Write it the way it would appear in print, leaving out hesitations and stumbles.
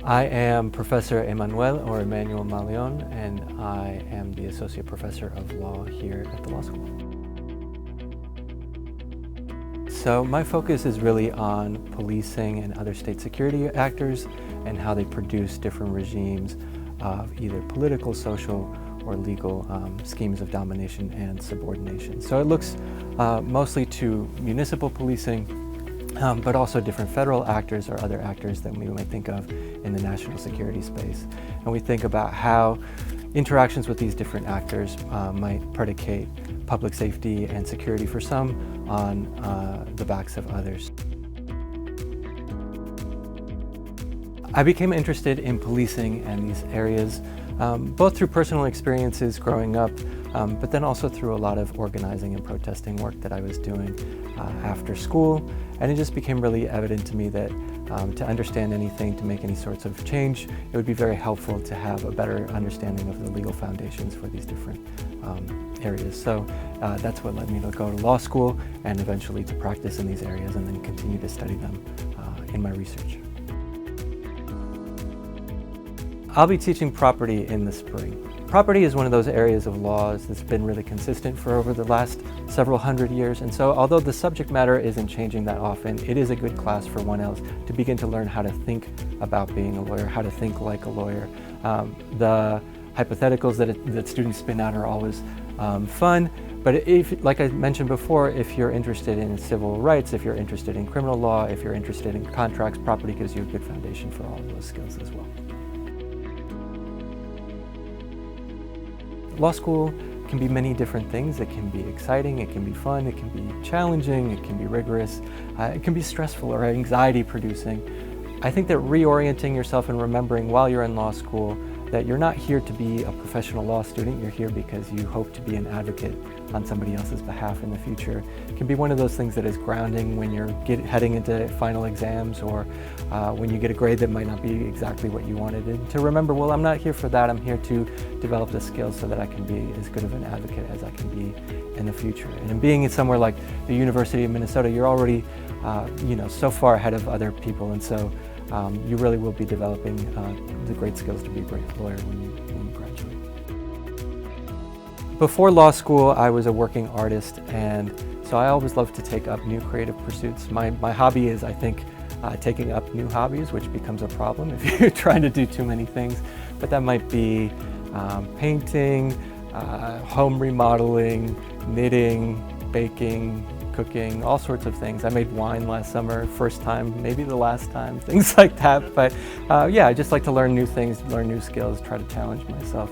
I am Professor Emmanuel, or Emmanuel Mauleo, and I am the Associate Professor of Law here at the law school. So my focus is really on policing and other state security actors and how they produce different regimes of either political, social, or legal schemes of domination and subordination. So it looks mostly to municipal policing, but also different federal actors or other actors that we might think of in the national security space. And we think about how interactions with these different actors might predicate public safety and security for some on the backs of others. I became interested in policing and these areas both through personal experiences growing up, but then also through a lot of organizing and protesting work that I was doing after school. And it just became really evident to me that to understand anything, to make any sorts of change, it would be very helpful to have a better understanding of the legal foundations for these different areas. So that's what led me to go to law school and eventually to practice in these areas and then continue to study them in my research. I'll be teaching property in the spring. Property is one of those areas of laws that's been really consistent for over the last several hundred years, and so although the subject matter isn't changing that often, it is a good class for one else to begin to learn how to think about being a lawyer, how to think like a lawyer. The hypotheticals that students spin out are always fun, but if, like I mentioned before, if you're interested in civil rights, if you're interested in criminal law, if you're interested in contracts, property gives you a good foundation for all of those skills as well. Law school can be many different things. It can be exciting, it can be fun, it can be challenging, it can be rigorous, it can be stressful or anxiety producing. I think that reorienting yourself and remembering while you're in law school that you're not here to be a professional law student, you're here because you hope to be an advocate on somebody else's behalf in the future. It can be one of those things that is grounding when you're heading into final exams or when you get a grade that might not be exactly what you wanted. And to remember, well, I'm not here for that, I'm here to develop the skills so that I can be as good of an advocate as I can be in the future. And in being in somewhere like the University of Minnesota, you're already so far ahead of other people, and so you really will be developing the great skills to be a great lawyer when you graduate. Before law school, I was a working artist, and so I always loved to take up new creative pursuits. My hobby is, I think, taking up new hobbies, which becomes a problem if you're trying to do too many things. But that might be painting, home remodeling, knitting, baking, cooking, all sorts of things. I made wine last summer, first time, maybe the last time, things like that. But yeah, I just like to learn new things, learn new skills, try to challenge myself.